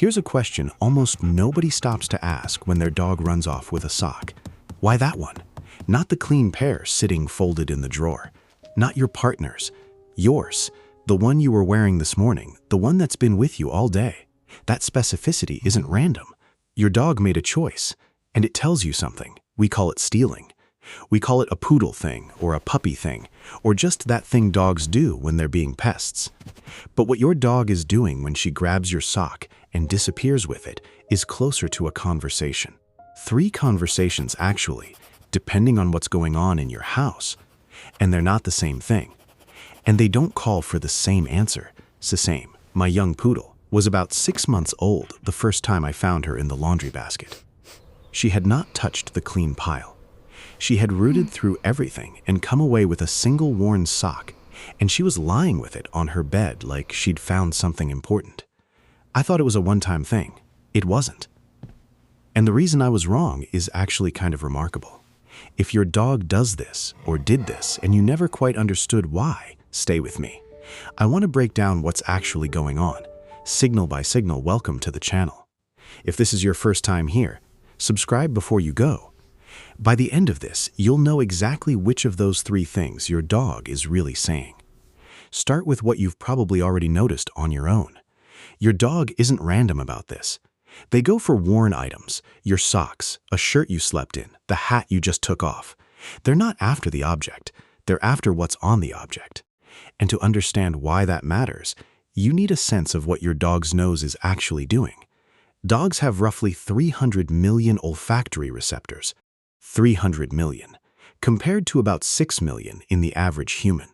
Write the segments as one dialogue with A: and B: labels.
A: Here's a question almost nobody stops to ask when their dog runs off with a sock. Why that one? Not the clean pair sitting folded in the drawer. Not your partner's. Yours. The one you were wearing this morning. The one that's been with you all day. That specificity isn't random. Your dog made a choice, and it tells you something. We call it stealing. We call it a poodle thing, or a puppy thing, or just that thing dogs do when they're being pests. But what your dog is doing when she grabs your sock and disappears with it is closer to a conversation. 3 conversations, actually, depending on what's going on in your house. And they're not the same thing. And they don't call for the same answer. Same. My young poodle was about 6 months old the first time I found her in the laundry basket. She had not touched the clean pile. She had rooted through everything and come away with a single worn sock, and she was lying with it on her bed like she'd found something important. I thought it was a one-time thing. It wasn't. And the reason I was wrong is actually kind of remarkable. If your dog does this or did this and you never quite understood why, stay with me. I want to break down what's actually going on. Signal by signal, welcome to the channel. If this is your first time here, subscribe before you go. By the end of this, you'll know exactly which of those 3 things your dog is really saying. Start with what you've probably already noticed on your own. Your dog isn't random about this. They go for worn items, your socks, a shirt you slept in, the hat you just took off. They're not after the object, they're after what's on the object. And to understand why that matters, you need a sense of what your dog's nose is actually doing. Dogs have roughly 300 million olfactory receptors. 300 million, compared to about 6 million in the average human.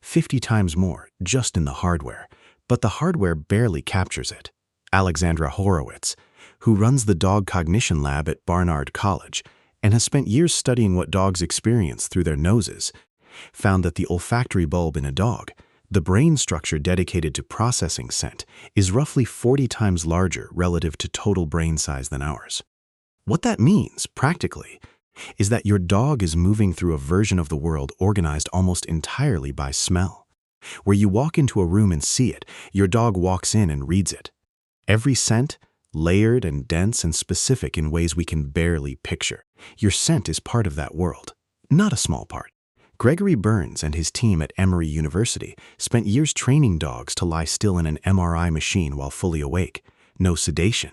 A: 50 times more just in the hardware, but the hardware barely captures it. Alexandra Horowitz, who runs the Dog Cognition Lab at Barnard College and has spent years studying what dogs experience through their noses, found that the olfactory bulb in a dog, the brain structure dedicated to processing scent, is roughly 40 times larger relative to total brain size than ours. What that means, practically, is that your dog is moving through a version of the world organized almost entirely by smell. Where you walk into a room and see it, your dog walks in and reads it. Every scent, layered and dense and specific in ways we can barely picture. Your scent is part of that world, not a small part. Gregory Burns and his team at Emory University spent years training dogs to lie still in an MRI machine while fully awake. No sedation.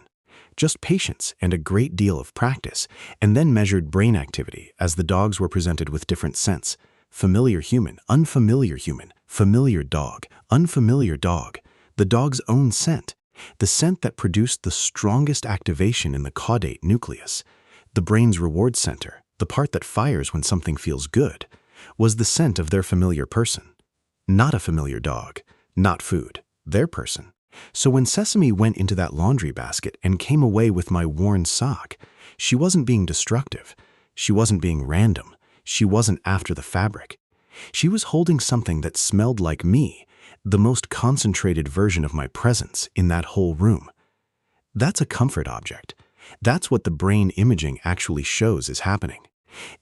A: Just patience and a great deal of practice, and then measured brain activity as the dogs were presented with different scents. Familiar human, unfamiliar human, familiar dog, unfamiliar dog, the dog's own scent, the scent that produced the strongest activation in the caudate nucleus, the brain's reward center, the part that fires when something feels good, was the scent of their familiar person. Not a familiar dog, not food, their person. So when Sesame went into that laundry basket and came away with my worn sock, she wasn't being destructive. She wasn't being random. She wasn't after the fabric. She was holding something that smelled like me, the most concentrated version of my presence in that whole room. That's a comfort object. That's what the brain imaging actually shows is happening.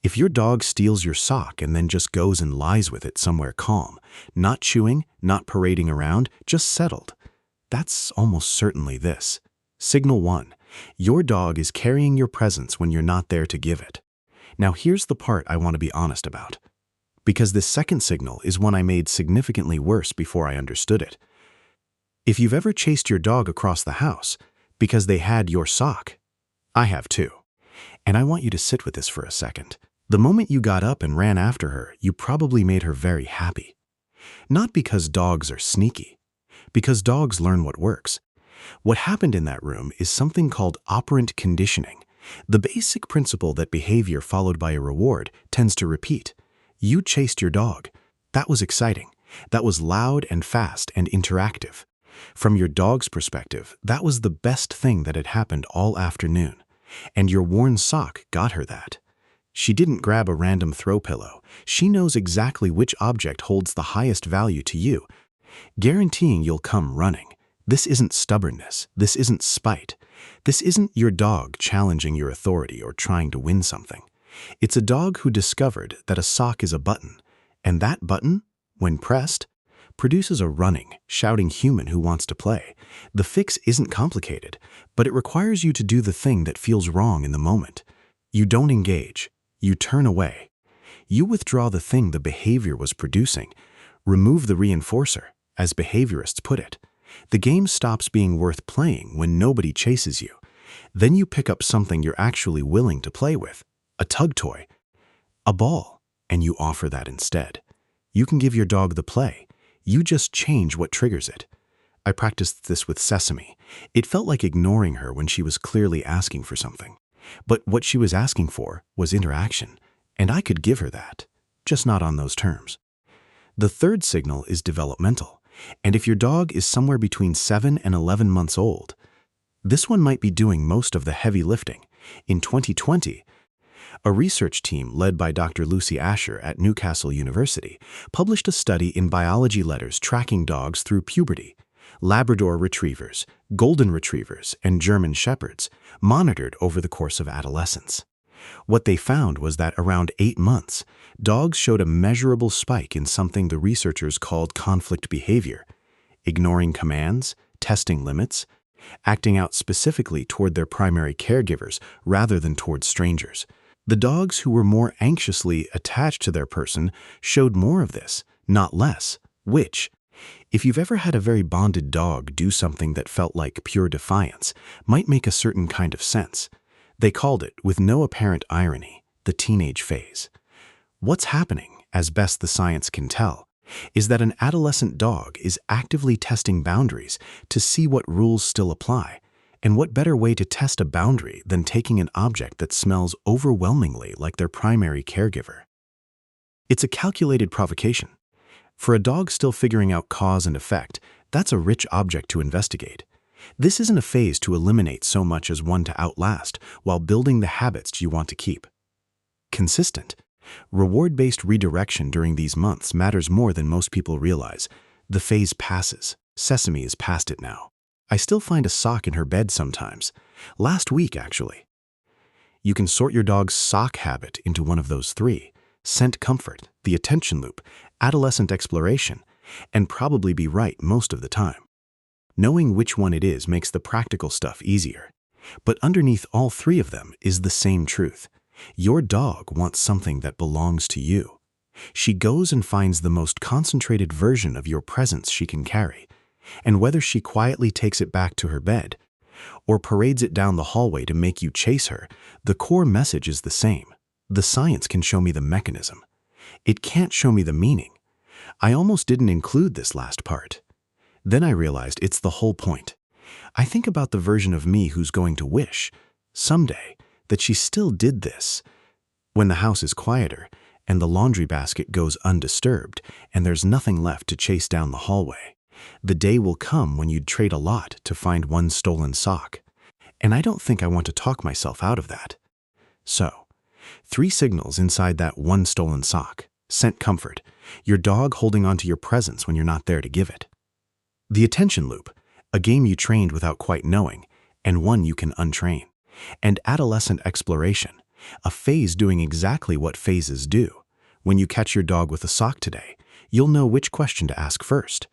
A: If your dog steals your sock and then just goes and lies with it somewhere calm, not chewing, not parading around, just settled, that's almost certainly this. Signal 1. Your dog is carrying your presence when you're not there to give it. Now here's the part I want to be honest about. Because this second signal is one I made significantly worse before I understood it. If you've ever chased your dog across the house because they had your sock, I have too. And I want you to sit with this for a second. The moment you got up and ran after her, you probably made her very happy. Not because dogs are sneaky. Because dogs learn what works. What happened in that room is something called operant conditioning, the basic principle that behavior followed by a reward tends to repeat. You chased your dog. That was exciting. That was loud and fast and interactive. From your dog's perspective, that was the best thing that had happened all afternoon. And your worn sock got her that. She didn't grab a random throw pillow. She knows exactly which object holds the highest value to you, guaranteeing you'll come running. This isn't stubbornness. This isn't spite. This isn't your dog challenging your authority or trying to win something. It's a dog who discovered that a sock is a button, and that button, when pressed, produces a running, shouting human who wants to play. The fix isn't complicated, but it requires you to do the thing that feels wrong in the moment. You don't engage. You turn away. You withdraw the thing the behavior was producing. Remove the reinforcer, as behaviorists put it. The game stops being worth playing when nobody chases you. Then you pick up something you're actually willing to play with, a tug toy, a ball, and you offer that instead. You can give your dog the play. You just change what triggers it. I practiced this with Sesame. It felt like ignoring her when she was clearly asking for something. But what she was asking for was interaction, and I could give her that, just not on those terms. The third signal is developmental, and if your dog is somewhere between 7 and 11 months old, this one might be doing most of the heavy lifting. In 2020, a research team led by Dr. Lucy Asher at Newcastle University published a study in Biology Letters tracking dogs through puberty. Labrador retrievers, golden retrievers, and German shepherds monitored over the course of adolescence. What they found was that around 8 months, dogs showed a measurable spike in something the researchers called conflict behavior, ignoring commands, testing limits, acting out specifically toward their primary caregivers rather than toward strangers. The dogs who were more anxiously attached to their person showed more of this, not less, which, if you've ever had a very bonded dog do something that felt like pure defiance, might make a certain kind of sense. They called it, with no apparent irony, the teenage phase. What's happening, as best the science can tell, is that an adolescent dog is actively testing boundaries to see what rules still apply. And what better way to test a boundary than taking an object that smells overwhelmingly like their primary caregiver? It's a calculated provocation. For a dog still figuring out cause and effect, that's a rich object to investigate. This isn't a phase to eliminate so much as one to outlast while building the habits you want to keep. Consistent, reward-based redirection during these months matters more than most people realize. The phase passes. Sesame is past it now. I still find a sock in her bed sometimes. Last week, actually. You can sort your dog's sock habit into one of those 3: scent comfort, the attention loop, adolescent exploration, and probably be right most of the time. Knowing which one it is makes the practical stuff easier. But underneath all 3 of them is the same truth. Your dog wants something that belongs to you. She goes and finds the most concentrated version of your presence she can carry. And whether she quietly takes it back to her bed or parades it down the hallway to make you chase her, the core message is the same. The science can show me the mechanism. It can't show me the meaning. I almost didn't include this last part. Then I realized it's the whole point. I think about the version of me who's going to wish, someday, that she still did this. When the house is quieter and the laundry basket goes undisturbed and there's nothing left to chase down the hallway. The day will come when you'd trade a lot to find one stolen sock. And I don't think I want to talk myself out of that. So, 3 signals inside that one stolen sock. Scent comfort, your dog holding onto your presence when you're not there to give it. The attention loop, a game you trained without quite knowing, and one you can untrain. And adolescent exploration, a phase doing exactly what phases do. When you catch your dog with a sock today, you'll know which question to ask first.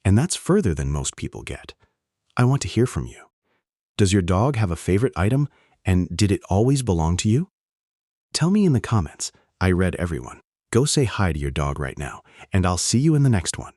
A: And that's further than most people get. I want to hear from you. Does your dog have a favorite item, and did it always belong to you? Tell me in the comments. I read everyone. Go say hi to your dog right now, and I'll see you in the next one.